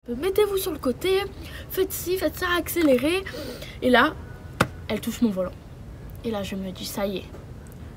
Mettez-vous sur le côté, faites ci, faites ça, accélérez. Et là, elle touche mon volant. Et là, je me dis, ça y est,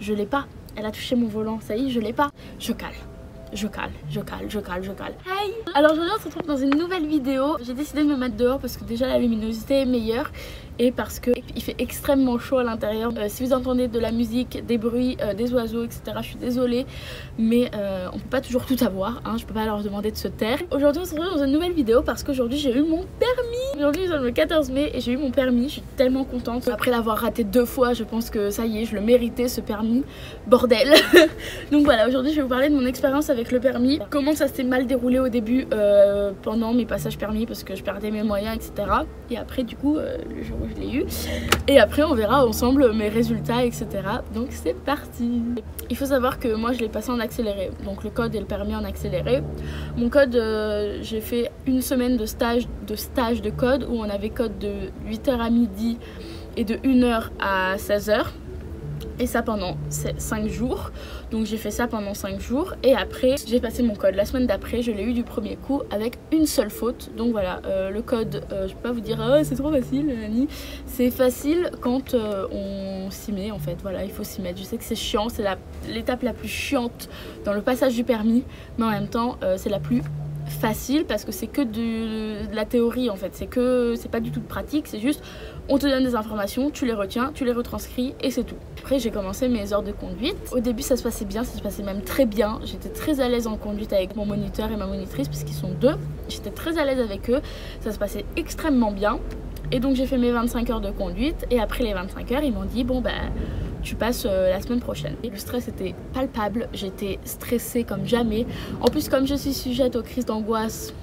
je l'ai pas. Elle a touché mon volant, ça y est, je l'ai pas. Je cale. Je cale. Hey! Alors aujourd'hui on se retrouve dans une nouvelle vidéo. J'ai décidé de me mettre dehors parce que déjà la luminosité est meilleure et parce que il fait extrêmement chaud à l'intérieur. Si vous entendez de la musique, des bruits, des oiseaux, etc. je suis désolée, mais on peut pas toujours tout avoir, hein. Je peux pas leur demander de se taire. Aujourd'hui on se retrouve dans une nouvelle vidéo parce qu'aujourd'hui j'ai eu mon permis. Aujourd'hui nous sommes le 14 mai et j'ai eu mon permis. Je suis tellement contente. Après l'avoir raté 2 fois, je pense que ça y est, je le méritais ce permis. Bordel. Donc voilà, aujourd'hui je vais vous parler de mon expérience avec le permis, comment ça s'est mal déroulé au début pendant mes passages permis parce que je perdais mes moyens, etc. Et après du coup le jour où je l'ai eu, et après on verra ensemble mes résultats, etc. Donc c'est parti. Il faut savoir que moi je l'ai passé en accéléré, donc le code et le permis en accéléré. Mon code, j'ai fait une semaine de stage de code où on avait code de 8 h à midi et de 1 h à 16 h. Et ça pendant 5 jours. Donc j'ai fait ça pendant 5 jours. Et après j'ai passé mon code. La semaine d'après je l'ai eu du premier coup avec une seule faute. Donc voilà, le code, je peux pas vous dire oh, c'est trop facile, Nani. C'est facile quand on s'y met en fait. Voilà, il faut s'y mettre. Je sais que c'est chiant, c'est l'étape la plus chiante dans le passage du permis. Mais en même temps c'est la plus facile parce que c'est que de la théorie en fait. C'est pas du tout de pratique, c'est juste on te donne des informations, tu les retiens, tu les retranscris et c'est tout. Après j'ai commencé mes heures de conduite. Au début ça se passait bien, ça se passait même très bien. J'étais très à l'aise en conduite avec mon moniteur et ma monitrice puisqu'ils sont deux. J'étais très à l'aise avec eux, ça se passait extrêmement bien. Et donc j'ai fait mes 25 heures de conduite et après les 25 heures ils m'ont dit bon bah tu passes la semaine prochaine. Et le stress était palpable, j'étais stressée comme jamais. En plus comme je suis sujette aux crises d'angoisse,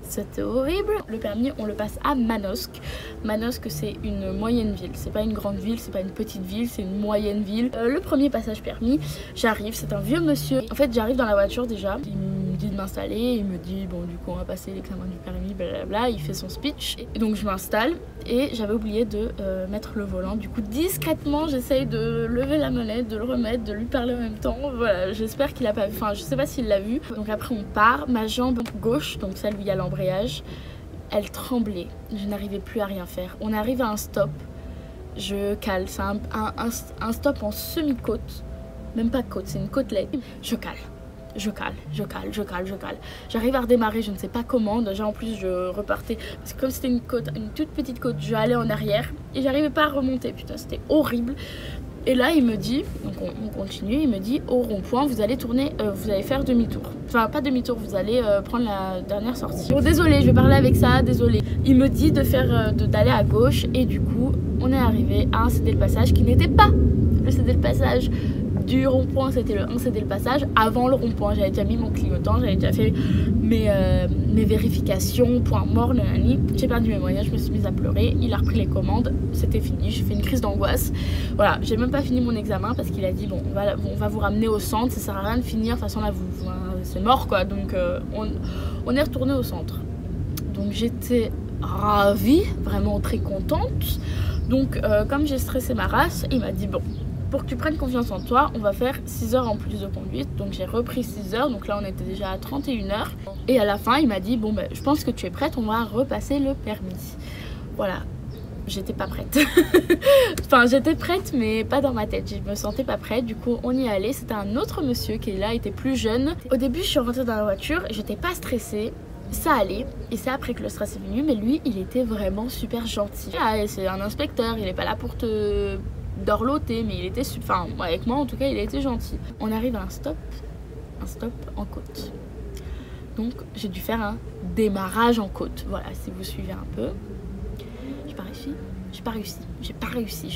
c'était horrible. Le permis on le passe à Manosque. Manosque c'est une moyenne ville, c'est pas une grande ville, c'est pas une petite ville, c'est une moyenne ville. Le premier passage permis, j'arrive, c'est un vieux monsieur. En fait j'arrive dans la voiture déjà, il me dit de m'installer, il me dit bon du coup on va passer l'examen du permis, blablabla, il fait son speech. Et donc je m'installe et j'avais oublié de mettre le volant. Du coup discrètement j'essaye de lever la manette, de le remettre, de lui parler en même temps. Voilà, j'espère qu'il a pas vu, enfin je sais pas s'il l'a vu. Donc après on part, ma jambe gauche, donc celle où il y a l'embrayage, elle tremblait, je n'arrivais plus à rien faire. On arrive à un stop, je cale, c'est un stop en semi-côte, même pas côte, c'est une côtelette. Je cale. J'arrive à redémarrer, je ne sais pas comment. Déjà en plus je repartais, parce que comme c'était une toute petite côte, je allais en arrière et j'arrivais pas à remonter. Putain c'était horrible. Et là il me dit, donc on continue, il me dit au rond-point vous allez tourner, vous allez faire demi-tour. Enfin pas demi-tour, vous allez prendre la dernière sortie. Bon désolé, je vais parler avec ça, désolé. Il me dit de faire d'aller à gauche et du coup on est arrivé à un céder le passage qui n'était pas le céder le passage du rond-point, c'était le 1 céder le passage avant le rond-point. J'avais déjà mis mon clignotant, j'avais déjà fait mes vérifications, point mort, nanani. J'ai perdu mes moyens, je me suis mise à pleurer. Il a repris les commandes, c'était fini, j'ai fait une crise d'angoisse. Voilà, j'ai même pas fini mon examen parce qu'il a dit bon on va vous ramener au centre, ça sert à rien de finir, de toute façon là c'est mort quoi. Donc on est retourné au centre. Donc j'étais ravie, vraiment très contente. Donc comme j'ai stressé ma race, il m'a dit bon, pour que tu prennes confiance en toi, on va faire 6 heures en plus de conduite. Donc j'ai repris 6 heures, donc là on était déjà à 31 heures. Et à la fin il m'a dit bon ben je pense que tu es prête, on va repasser le permis. Voilà, j'étais pas prête. Enfin j'étais prête mais pas dans ma tête, je me sentais pas prête. Du coup on y est allé, c'était un autre monsieur qui est là, était plus jeune. Au début je suis rentrée dans la voiture, j'étais pas stressée. Ça allait, et c'est après que le stress est venu, mais lui il était vraiment super gentil. Ah, c'est un inspecteur, il est pas là pour te dorloter, mais il était enfin avec moi en tout cas il a été gentil. On arrive à un stop en côte, donc j'ai dû faire un démarrage en côte. Voilà, si vous suivez un peu, j'ai pas réussi,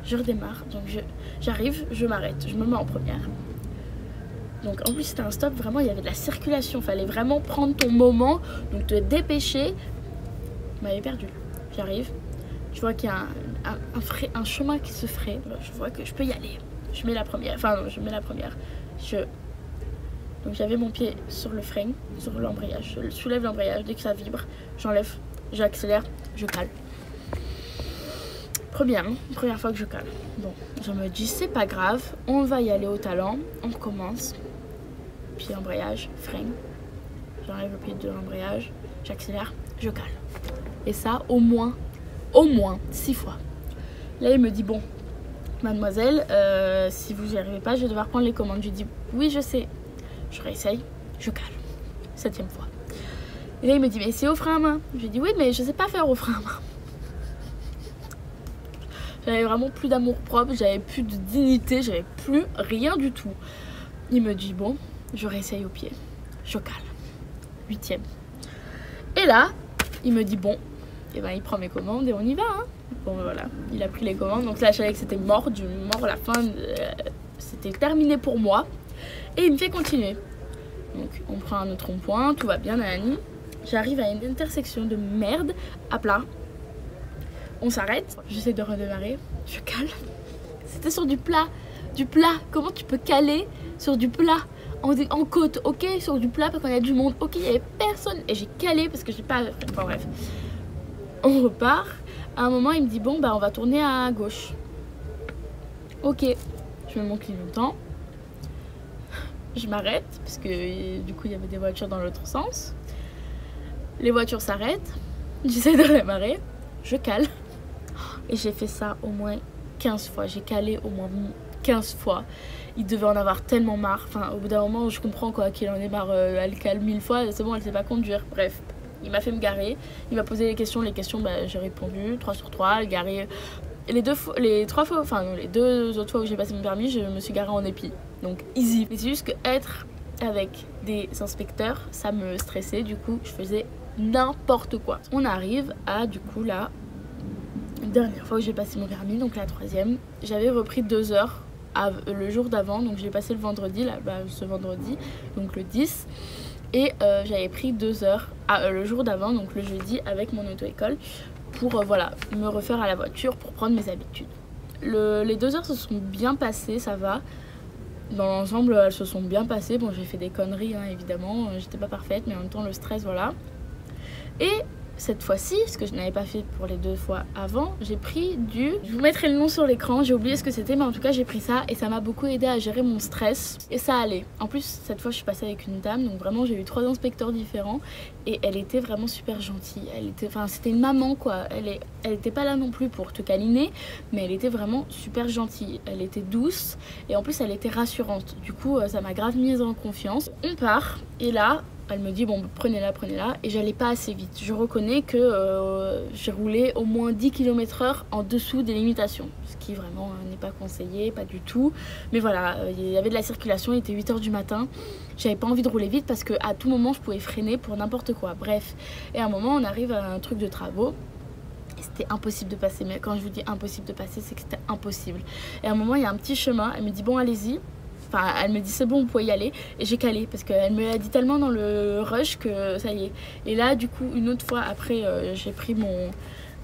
je redémarre, donc j'arrive, je m'arrête, je me mets en première. Donc en plus c'était un stop, vraiment il y avait de la circulation, fallait vraiment prendre ton moment, donc te dépêcher. Je m'avais perdu, j'arrive, je vois qu'il y a un chemin qui se ferait, je vois que je peux y aller. Je mets la première, enfin non, je mets la première. Donc j'avais mon pied sur le frein, sur l'embrayage, je soulève l'embrayage, dès que ça vibre, j'enlève, j'accélère, je cale. Première fois que je cale. Bon, je me dis c'est pas grave, on va y aller au talent, on recommence. Pied embrayage, frein, j'enlève le pied de l'embrayage, j'accélère, je cale. Et ça au moins 6 fois. Là il me dit bon mademoiselle, si vous n'y arrivez pas je vais devoir prendre les commandes. Je lui dis oui je sais, je réessaye, je cale. 7e fois. Et là il me dit mais c'est au frein à main. Je lui dis oui mais je sais pas faire au frein à main. J'avais vraiment plus d'amour propre, j'avais plus de dignité, j'avais plus rien du tout. Il me dit bon, je réessaye au pied, je cale. 8e. Et là, il me dit bon, et ben il prend mes commandes et on y va. Hein. Bon voilà, il a pris les commandes, donc là je savais que c'était mort, à la fin, c'était terminé pour moi. Et il me fait continuer. Donc on prend un autre rond-point, tout va bien, nanani. J'arrive à une intersection de merde, à plat. On s'arrête, j'essaie de redémarrer, je cale. C'était sur du plat, comment tu peux caler sur du plat en côte, ok, sur du plat parce qu'on a du monde, ok, il n'y avait personne. Et j'ai calé parce que j'ai pas... Enfin bref, on repart. À un moment il me dit bon bah on va tourner à gauche. Ok, je mets mon clignotant. Je m'arrête parce que du coup il y avait des voitures dans l'autre sens. Les voitures s'arrêtent, j'essaie de redémarrer, je cale. Et j'ai fait ça au moins 15 fois. J'ai calé au moins 15 fois. Il devait en avoir tellement marre. Enfin, au bout d'un moment, je comprends quoi qu'il en ait marre. Elle cale 1000 fois. C'est bon, elle sait pas conduire. Bref, il m'a fait me garer. Il m'a posé les questions. Les questions, bah, j'ai répondu 3 sur 3. Le garé. Les deux autres fois où j'ai passé mon permis, je me suis garée en épi. Donc, easy. Mais c'est juste que être avec des inspecteurs, ça me stressait. Du coup, je faisais n'importe quoi. On arrive à, du coup, là. Dernière fois où j'ai passé mon permis, donc la 3e, j'avais repris 2 heures le jour d'avant, donc j'ai passé le vendredi, là, ce vendredi, donc le 10, et j'avais pris 2 heures le jour d'avant, donc le jeudi, avec mon auto-école, pour voilà, me refaire à la voiture, pour prendre mes habitudes. Les 2 heures se sont bien passées, ça va. Dans l'ensemble, elles se sont bien passées. Bon, j'ai fait des conneries, hein, évidemment, j'étais pas parfaite, mais en même temps, le stress, voilà. Et cette fois-ci, ce que je n'avais pas fait pour les 2 fois avant, j'ai pris je vous mettrai le nom sur l'écran, j'ai oublié ce que c'était, mais en tout cas j'ai pris ça et ça m'a beaucoup aidé à gérer mon stress et ça allait. En plus cette fois je suis passée avec une dame, donc vraiment j'ai eu 3 inspecteurs différents et elle était vraiment super gentille. C'était une maman quoi, elle était pas là non plus pour te câliner, mais elle était vraiment super gentille, elle était douce et en plus elle était rassurante. Du coup ça m'a grave mise en confiance. On part et là elle me dit bon prenez-la et j'allais pas assez vite. Je reconnais que j'ai roulé au moins 10 km/h en dessous des limitations, ce qui vraiment n'est pas conseillé, pas du tout. Mais voilà, il y avait de la circulation, il était 8 h du matin, j'avais pas envie de rouler vite parce que à tout moment je pouvais freiner pour n'importe quoi, bref. Et à un moment on arrive à un truc de travaux. C'était impossible de passer, mais quand je vous dis impossible de passer, c'est que c'était impossible. Et à un moment il y a un petit chemin, elle me dit bon allez-y. Enfin, elle me dit c'est bon, vous pouvez y aller. Et j'ai calé parce qu'elle me l'a dit tellement dans le rush que ça y est. Et là, du coup, une autre fois après, j'ai pris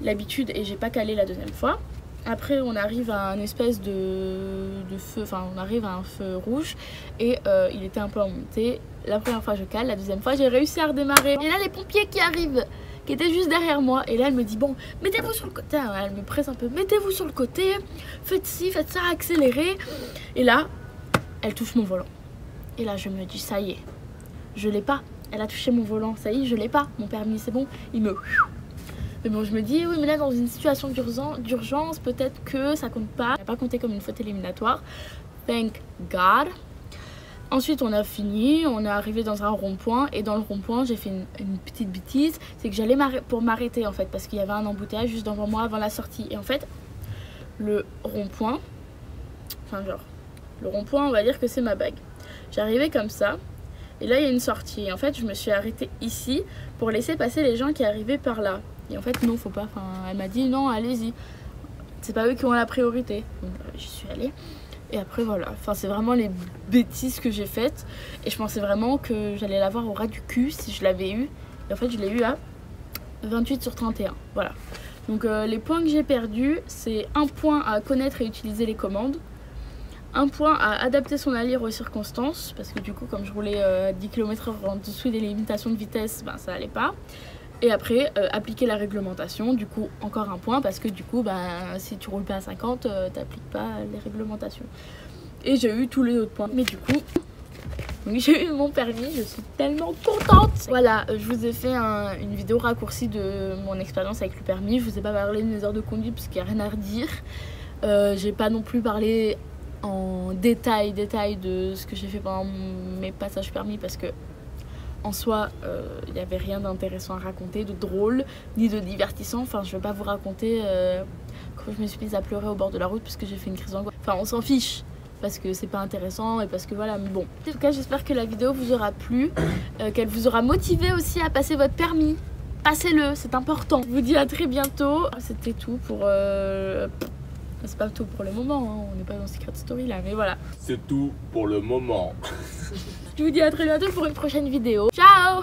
l'habitude et j'ai pas calé la 2e fois. Après, on arrive à un espèce de feu, enfin, on arrive à un feu rouge et il était un peu en montée. La première fois, je cale. La 2e fois, j'ai réussi à redémarrer. Et là, les pompiers qui arrivent, qui étaient juste derrière moi. Et là, elle me dit bon, mettez-vous sur le côté. Elle me presse un peu, mettez-vous sur le côté, faites ci, faites ça, accélérez. Et là, elle touche mon volant. Et là, je me dis, ça y est, je l'ai pas. Elle a touché mon volant, ça y est, je l'ai pas. Mon permis, c'est bon. Il me... Mais bon, je me dis, oui, mais là, dans une situation d'urgence, peut-être que ça compte pas. Ça n'a pas compté comme une faute éliminatoire. Thank God. Ensuite, on a fini. On est arrivé dans un rond-point. Et dans le rond-point, j'ai fait une petite bêtise. C'est que j'allais pour m'arrêter, en fait. Parce qu'il y avait un embouteillage juste devant moi avant la sortie. Et en fait, le rond-point... Enfin, genre... Le rond-point, on va dire que c'est ma bague. J'arrivais comme ça. Et là, il y a une sortie. Et en fait, je me suis arrêtée ici pour laisser passer les gens qui arrivaient par là. Et en fait, non, faut pas. Enfin, elle m'a dit, non, allez-y. C'est pas eux qui ont la priorité. Donc, j'y suis allée. Et après, voilà. Enfin, c'est vraiment les bêtises que j'ai faites. Et je pensais vraiment que j'allais l'avoir au ras du cul si je l'avais eu. Et en fait, je l'ai eu à 28 sur 31. Voilà. Donc, les points que j'ai perdus, c'est 1 point à connaître et utiliser les commandes. 1 point à adapter son allure aux circonstances, parce que du coup comme je roulais à 10 km/h en dessous des limitations de vitesse, ben, ça allait pas. Et après appliquer la réglementation, du coup encore 1 point, parce que du coup ben, si tu roules pas à 50, t'appliques pas les réglementations. Et j'ai eu tous les autres points. Mais du coup Donc j'ai eu mon permis, je suis tellement contente. Voilà, je vous ai fait une vidéo raccourcie de mon expérience avec le permis. Je vous ai pas parlé de mes heures de conduite parce qu'il n'y a rien à redire. J'ai pas non plus parlé en détail de ce que j'ai fait pendant mes passages permis parce que en soi, il n'y avait rien d'intéressant à raconter, de drôle, ni de divertissant. Enfin, je vais pas vous raconter quand je me suis mise à pleurer au bord de la route parce que j'ai fait une crise d'angoisse. Enfin, on s'en fiche parce que c'est pas intéressant et parce que voilà, mais bon. En tout cas, j'espère que la vidéo vous aura plu, qu'elle vous aura motivé aussi à passer votre permis. Passez-le, c'est important. Je vous dis à très bientôt. C'était tout pour... C'est pas tout pour le moment, hein. On n'est pas dans Secret Story là, mais voilà. C'est tout pour le moment. Je vous dis à très bientôt pour une prochaine vidéo. Ciao!